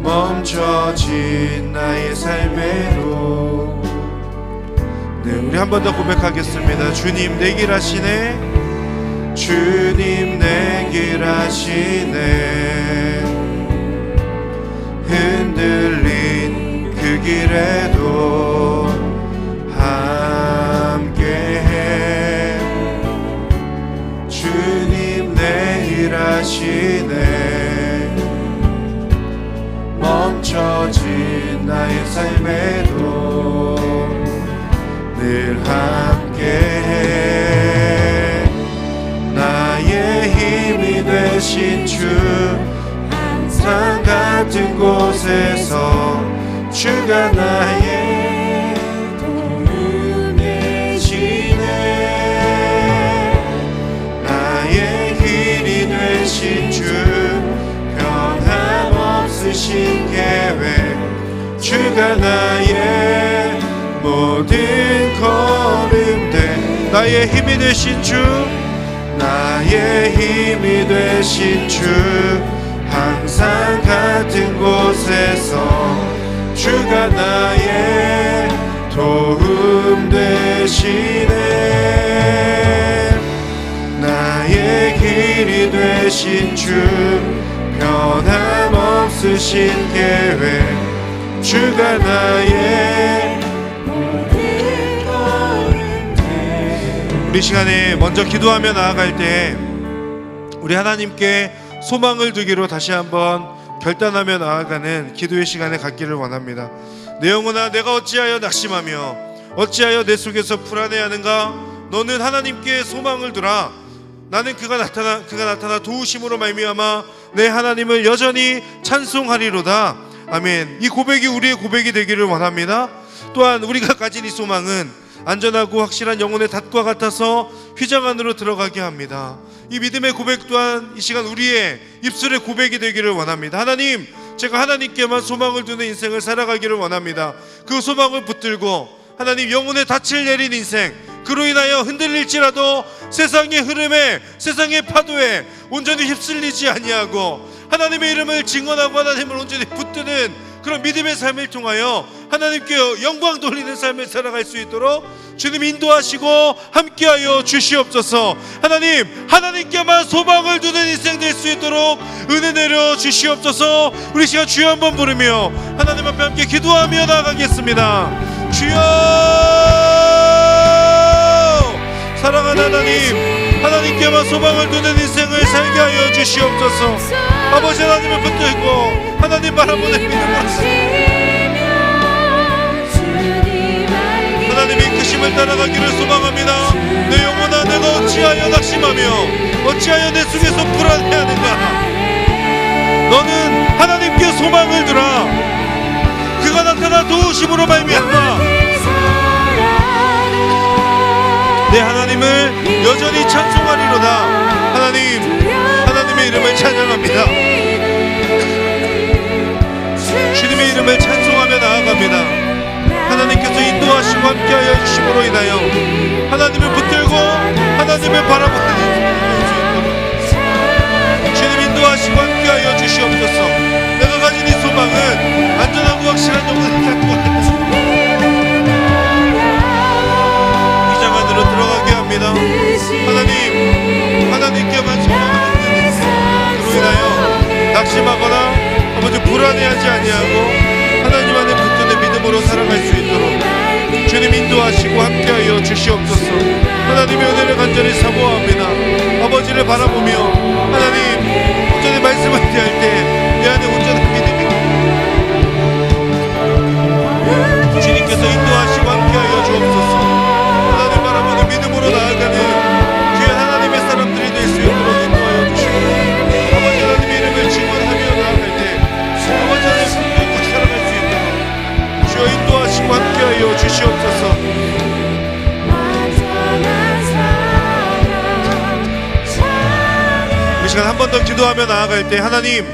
멈춰진 나의 삶에도. 네, 우리 한 번 더 고백하겠습니다. 주님 내 길 하시네. 주님 내 길 하시네. 흔들린 그 길에도 함께해. 주님 내 일 하시네. 멈춰진 나의 삶에도 늘 함께해. 나의 힘이 되신 주 항상 같은 곳에서 주가 나의 도움 되시네. 나의 길이 되신 주 변함없으신 계획 주가 나의 모든 걸음 돼. 나의 힘이 되신 주 나의 힘이 되신 주 항상 같은 곳에서 주가 나의 도움 되시네. 나의 길이 되신 주 변함없으신 계획 주가 나의 모든 걸음 돼. 우리 시간에 먼저 기도하며 나아갈 때 우리 하나님께 소망을 두기로 다시 한번 결단하며 나아가는 기도의 시간에 갖기를 원합니다. 내 영혼아 내가 어찌하여 낙심하며 어찌하여 내 속에서 불안해하는가. 너는 하나님께 소망을 두라. 나는 그가 나타나 도우심으로 말미암아 내 하나님을 여전히 찬송하리로다. 아멘. 이 고백이 우리의 고백이 되기를 원합니다. 또한 우리가 가진 이 소망은 안전하고 확실한 영혼의 닷과 같아서 휘장 안으로 들어가게 합니다. 이 믿음의 고백 또한 이 시간 우리의 입술의 고백이 되기를 원합니다. 하나님, 제가 하나님께만 소망을 두는 인생을 살아가기를 원합니다. 그 소망을 붙들고 하나님 영혼의 닻을 내린 인생, 그로 인하여 흔들릴지라도 세상의 흐름에 세상의 파도에 온전히 휩쓸리지 아니하고 하나님의 이름을 증언하고 하나님을 온전히 붙드는 그런 믿음의 삶을 통하여 하나님께 영광 돌리는 삶을 살아갈 수 있도록 주님 인도하시고 함께하여 주시옵소서. 하나님, 하나님께만 소망을 두는 인생 될 수 있도록 은혜 내려 주시옵소서. 우리 시간 주여 한번 부르며 하나님 앞에 함께 기도하며 나아가겠습니다. 주여, 사랑하는 하나님, 하나님께만 소망을 두는 인생을 살게 하여 주시옵소서. 아버지 하나님을 붙들고 하나님 바라보는 믿음으로 하나님의 이끄심을 따라가기를 소망합니다. 내 영혼아 내가 어찌하여 낙심하며 어찌하여 내 속에서 불안해하는가. 너는 하나님께 소망을 두라. 그가 나타나 도우심으로 말미암아 내 하나님을 여전히 찬송하리로다. 하나님의 이름을 찬양합니다. 주님의 이름을 찬송하며 나아갑니다. 하나님께서 인도 인도하시고 함께하여 주심으로 인하여 하나님을 붙들고 하나님을 바라보는 주님 인도하시고 함께하여 주시옵소서. 내가 가진 이 소망은 안전하고 확실한 영혼을 갖고 이 장 안으로 들어가게 합니다. 하나님께만 소망하는 그로 인하여 낙심하거나 아버지 불안해하지 아니하고 하나님 안에 붙드는 믿음으로 살아갈 수 있도록 주님 인도하시고 함께하여 주시옵소서. 하나님의 은혜를 간절히 사모합니다. 아버지를 바라보며 하나님 온전히 말씀을 대할 때 내 안에 온전한 믿음이 주님께서 인도하시고 함께하여 주옵소서. 하나님 바라보는 믿음으로 나아가는 귀한 하나님의 사람들이 될 수 있도록 인도하여 주시고 아버지 하나님의 이름을 증언하며 나아갈 때 아버지 하나님 끝까지 살아갈 수 있도록 주여 인도하시고 함께하여 주시옵소서. 이 시간 한 번 더 기도하며 나아갈 때 하나님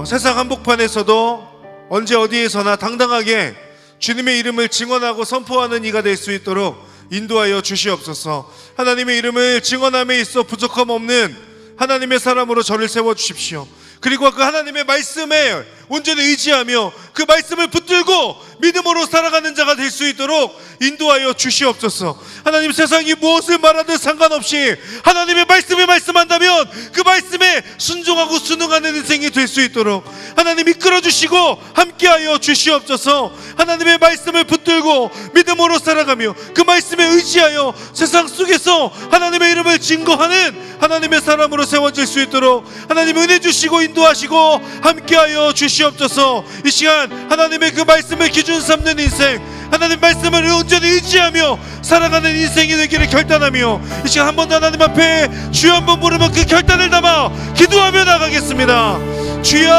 세상 한복판에서도 언제 어디에서나 당당하게 주님의 이름을 증언하고 선포하는 이가 될 수 있도록 인도하여 주시옵소서. 하나님의 이름을 증언함에 있어 부족함 없는 하나님의 사람으로 저를 세워주십시오. 그리고 그 하나님의 말씀에 온전히 의지하며 그 말씀을 붙들고 믿음으로 살아가는 자가 될 수 있도록 인도하여 주시옵소서. 하나님 세상이 무엇을 말하든 상관없이 하나님의 말씀을 말씀한다면 그 말씀에 순종하고 순응하는 인생이 될 수 있도록 하나님 이끌어주시고 함께하여 주시옵소서. 하나님의 말씀을 붙들고 믿음으로 살아가며 그 말씀에 의지하여 세상 속에서 하나님의 이름을 증거하는 하나님의 사람으로 세워질 수 있도록 하나님 은혜 주시고 인도하시고 함께하여 주시옵소서. 이 시간 하나님의 그 말씀을 기준 삼는 인생, 하나님 말씀을 온전히 의지하며 살아가는 인생이 되기를 결단하며 이 시간 한 번 더 하나님 앞에 주여 한번 부르며 그 결단을 담아 기도하며 나가겠습니다. 주여!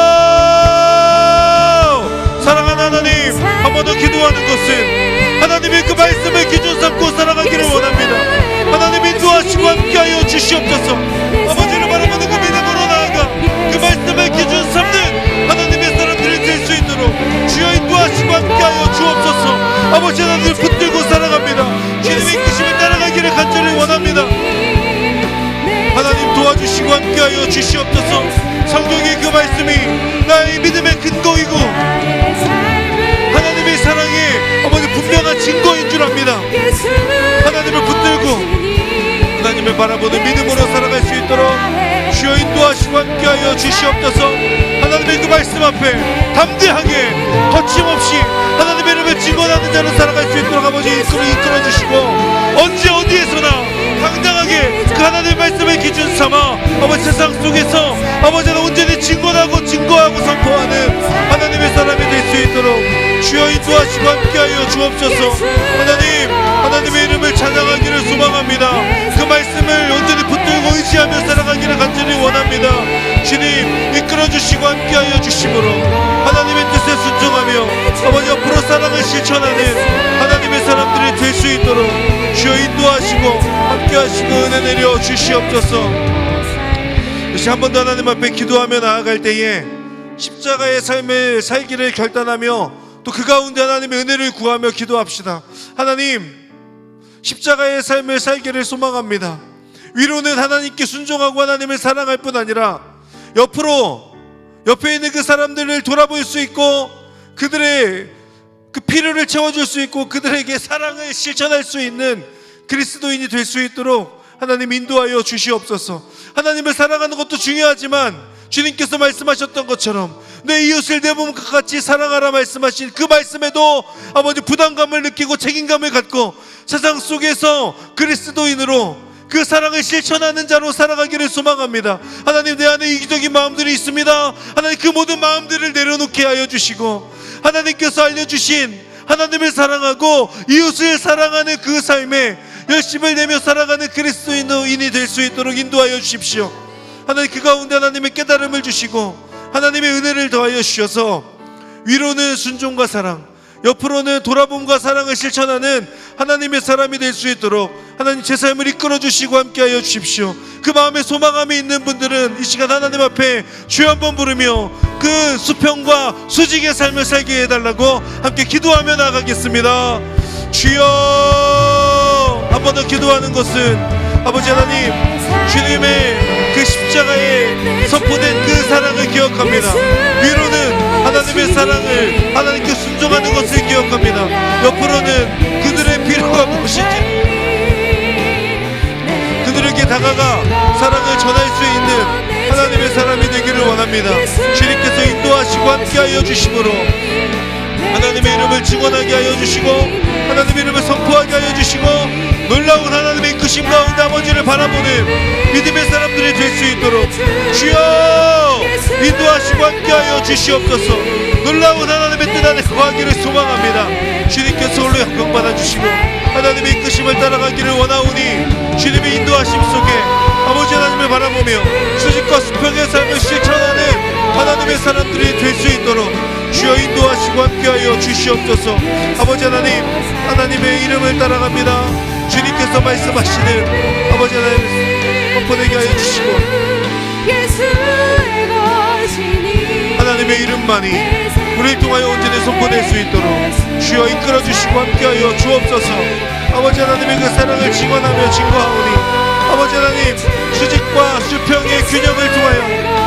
사랑하는 하나님, 한 번 더 기도하는 것은 하나님의 그 말씀을 기준 삼고 살아가기를 원합니다. 하나님 인도하시고 함께하여 주시옵소서. 아버지를 바라보는 그 믿음으로 나아가 그 말씀을 기준 삼는 하나님의 사람들이 될 수 있도록 주여 인도하시고 함께하여 주옵소서. 아버지 하나님을 붙들고 살아갑니다. 주님의 이끄심을 따라가기를 간절히 원합니다. 하나님 도와주시고 함께하여 주시옵소서. 성경의 그 말씀이 나의 믿음의 근거이고 하나님의 사랑의 아버지 분명한 증거인 줄 압니다. 하나님을 붙들고 하나님을 바라보는 믿음으로 살아갈 수 있도록 주여 인도하시고 함께하여 주시옵소서. 하나님의 그 말씀 앞에 담대하게 거침없이 하나님의 이름을 증언하는 자로 살아갈 수 있도록 아버지 이끌어주시고 언제 어디에서나 당당하게 그 하나님의 말씀을 기준 삼아 아버지 세상 속에서 아버지는 온전히 증거하고 선포하는 하나님의 사람이 될 수 있도록 주여 인도하시고 함께하여 주옵소서. 하나님의 이름을 찬양하기를 소망합니다. 그 말씀을 온전히 붙들고 의지하며 살아가기를 간절히 원합니다. 주님 이끌어주시고 함께하여 주심으로 하나님의 뜻에 순종하며 아버지 앞으로 사랑을 실천하는 하나님의 사람들이 될 수 있도록 주여 인도하시고 함께하시고 은혜 내려 주시옵소서. 다시 한 번 더 하나님 앞에 기도하며 나아갈 때에 십자가의 삶을 살기를 결단하며 또 그 가운데 하나님의 은혜를 구하며 기도합시다. 하나님 십자가의 삶을 살기를 소망합니다. 위로는 하나님께 순종하고 하나님을 사랑할 뿐 아니라 옆에 있는 그 사람들을 돌아볼 수 있고 그들의 그 필요를 채워줄 수 있고 그들에게 사랑을 실천할 수 있는 그리스도인이 될 수 있도록 하나님 인도하여 주시옵소서. 하나님을 사랑하는 것도 중요하지만 주님께서 말씀하셨던 것처럼 내 이웃을 내 몸과 같이 사랑하라 말씀하신 그 말씀에도 아버지 부담감을 느끼고 책임감을 갖고 세상 속에서 그리스도인으로 그 사랑을 실천하는 자로 살아가기를 소망합니다. 하나님 내 안에 이기적인 마음들이 있습니다. 하나님 그 모든 마음들을 내려놓게 하여 주시고 하나님께서 알려주신 하나님을 사랑하고 이웃을 사랑하는 그 삶에 열심을 내며 살아가는 그리스도인이 될 수 있도록 인도하여 주십시오. 하나님 그 가운데 하나님의 깨달음을 주시고 하나님의 은혜를 더하여 주셔서 위로는 순종과 사랑, 옆으로는 돌아봄과 사랑을 실천하는 하나님의 사람이 될 수 있도록 하나님 제 삶을 이끌어 주시고 함께하여 주십시오. 그 마음에 소망함이 있는 분들은 이 시간 하나님 앞에 주여 한번 부르며 그 수평과 수직의 삶을 살게 해달라고 함께 기도하며 나가겠습니다. 주여. 한 번 더 기도하는 것은 아버지 하나님, 주님의 그 십자가에 선포된 그 사랑을 기억합니다. 위로는 하나님의 사랑을, 하나님께 순종하는 것을 기억합니다. 옆으로는 그들의 필요가 무엇인지, 그들에게 다가가 사랑을 전할 수 있는 하나님의 사람이 되기를 원합니다. 주님께서 인도하시고 함께하여 주심으로 하나님의 이름을 증언하게 하여 주시고, 하나님의 이름을 선포하게 하여 주시고, 놀라운 하나님의 이끄심 가운데 아버지를 바라보는 믿음의 사람들이 될 수 있도록 주여 인도하시고 함께하여 주시옵소서. 놀라운 하나님의 뜻 안에 거하기를 소망합니다. 주님께서 홀로 영광 받아주시고 하나님의 이끄심을 따라가기를 원하오니, 주님의 인도하심 속에 아버지 하나님을 바라보며 수직과 수평의 삶을 실천하는 하나님의 사람들이 될 수 있도록 주여 인도하시고 함께하여 주시옵소서. 아버지 하나님, 하나님의 이름을 따라갑니다. 주님께서 말씀하시는 아버지 하나님 선포되게 하여 주시고, 하나님의 이름만이 우리를 통하여 온전히 선포될 수 있도록 주여 이끌어 주시고 함께하여 주옵소서. 아버지 하나님의 그 사랑을 증언하며 증거하오니, 아버지 하나님 수직과 수평의 균형을 통하여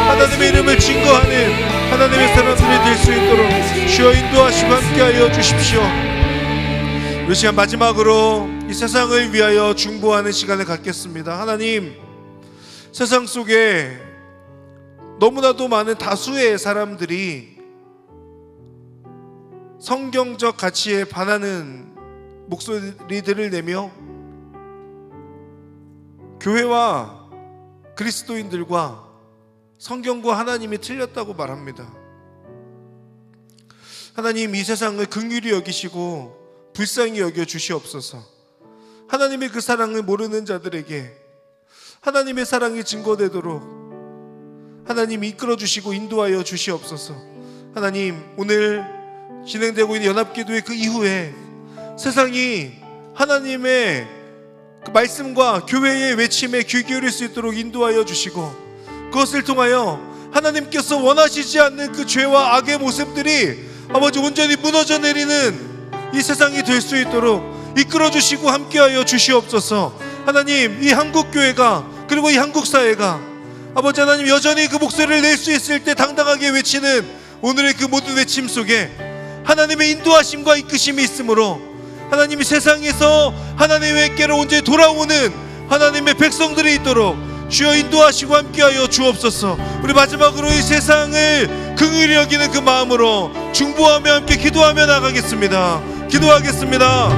하나님의 이름을 증거하는 하나님의 사람들이 될 수 있도록 주여 인도하시고 함께하여 주십시오. 이 시간 마지막으로 이 세상을 위하여 중보하는 시간을 갖겠습니다. 하나님, 세상 속에 너무나도 많은 다수의 사람들이 성경적 가치에 반하는 목소리들을 내며 교회와 그리스도인들과 성경과 하나님이 틀렸다고 말합니다. 하나님, 이 세상을 긍휼히 여기시고 불쌍히 여겨 주시옵소서. 하나님의 그 사랑을 모르는 자들에게 하나님의 사랑이 증거되도록 하나님 이끌어 주시고 인도하여 주시옵소서. 하나님, 오늘 진행되고 있는 연합기도의 그 이후에 세상이 하나님의 그 말씀과 교회의 외침에 귀 기울일 수 있도록 인도하여 주시고, 그것을 통하여 하나님께서 원하시지 않는 그 죄와 악의 모습들이 아버지 온전히 무너져 내리는 이 세상이 될 수 있도록 이끌어 주시고 함께하여 주시옵소서. 하나님, 이 한국교회가 그리고 이 한국사회가 아버지 하나님 여전히 그 목소리를 낼 수 있을 때 당당하게 외치는 오늘의 그 모든 외침 속에 하나님의 인도하심과 이끄심이 있으므로 하나님이 세상에서 하나님께로 온전히 돌아오는 하나님의 백성들이 있도록 주여 인도하시고 함께하여 주옵소서. 우리 마지막으로 이 세상을 긍휼히 여기는 그 마음으로 중보하며 함께 기도하며 나가겠습니다. 기도하겠습니다.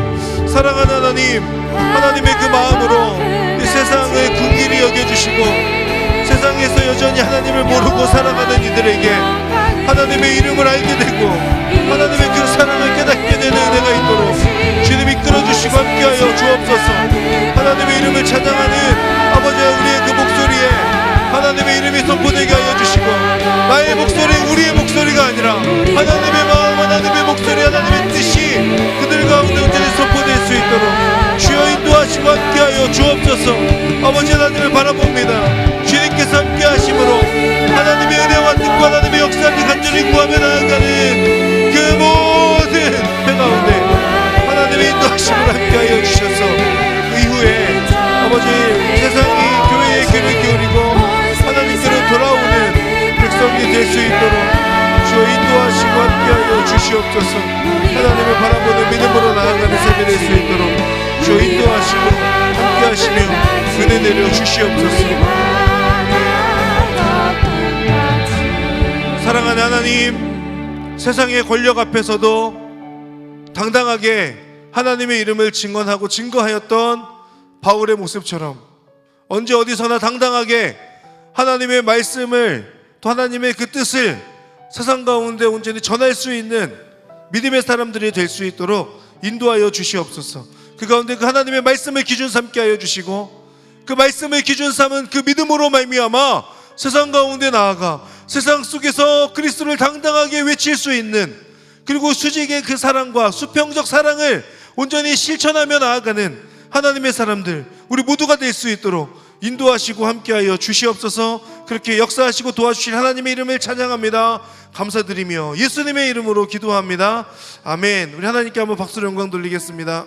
사랑하는 하나님, 하나님의 그 마음으로 이 세상을 긍휼히 여겨주시고 세상에서 여전히 하나님을 모르고 살아가는 이들에게 하나님의 이름을 알게 되고 하나님의 그 사랑을 깨닫게 되는 은혜가 있도록 주님 이끌어주시고 함께하여 주옵소서. 하나님의 이름을 찬양하는 아버지의 우리의 그 목소리에 하나님의 이름이 선포되게 하여 주시고, 나의 목소리, 우리의 목소리가 아니라 하나님의 마음, 하나님의 목소리, 하나님의 뜻이 그들 가운데 온전히 선포될 수 있도록 주여 인도하시고 함께하여 주옵소서. 아버지 하나님을 바라봅니다. 주님께서 함께하심으로 하나님의 은혜와 뜻과 하나님의 역사를 간절히 구하며 나아가는 그 모든 배 가운데 하나님의 인도하심을 함께하여 주셔서 그 이후에 아버지 세상이 교회의 귀를 기울이고 하나님께로 돌아오는 백성이 될 수 있도록 주여 인도하시고 함께하여 주시옵소서. 하나님을 바라보는 믿음으로 나아가는 삶이 될 수 있도록 주여 인도하시고 함께하시며 은혜 내려 주시옵소서. 사랑하는 하나님, 세상의 권력 앞에서도 당당하게 하나님의 이름을 증언하고 증거하였던 바울의 모습처럼 언제 어디서나 당당하게 하나님의 말씀을 또 하나님의 그 뜻을 세상 가운데 온전히 전할 수 있는 믿음의 사람들이 될 수 있도록 인도하여 주시옵소서. 그 가운데 그 하나님의 말씀을 기준 삼게 하여 주시고 그 말씀을 기준 삼은 그 믿음으로 말미암아 세상 가운데 나아가 세상 속에서 그리스도를 당당하게 외칠 수 있는, 그리고 수직의 그 사랑과 수평적 사랑을 온전히 실천하며 나아가는 하나님의 사람들 우리 모두가 될 수 있도록 인도하시고 함께하여 주시옵소서. 그렇게 역사하시고 도와주실 하나님의 이름을 찬양합니다. 감사드리며 예수님의 이름으로 기도합니다. 아멘. 우리 하나님께 한번 박수로 영광 돌리겠습니다.